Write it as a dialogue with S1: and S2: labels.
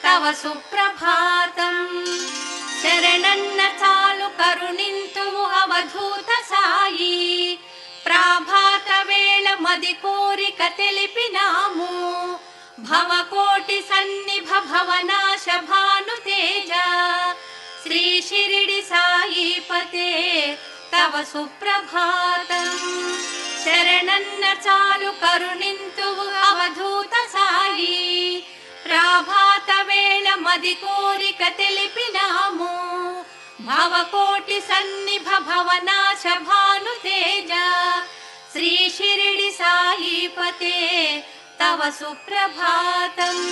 S1: तव सुप्रभातम् शरणन्न चालु करुणिंतुवु अवधूत साई प्राभात वेळ मदि कोरिक तेलिपिनामु भवकोटि सन्निभ भवनाश भानुतेज श्री शिरिडि साईपते तव सुप्रभातम् शरणन्न चालु करुणिंतुवु अवधूत साई प्राभात वेळ मदि कोरिक तेलिपिनामु भवकोटि सन्निभ भवनाश भानुतेज श्री शिरिडि साईपते तव सुप्रभातम्।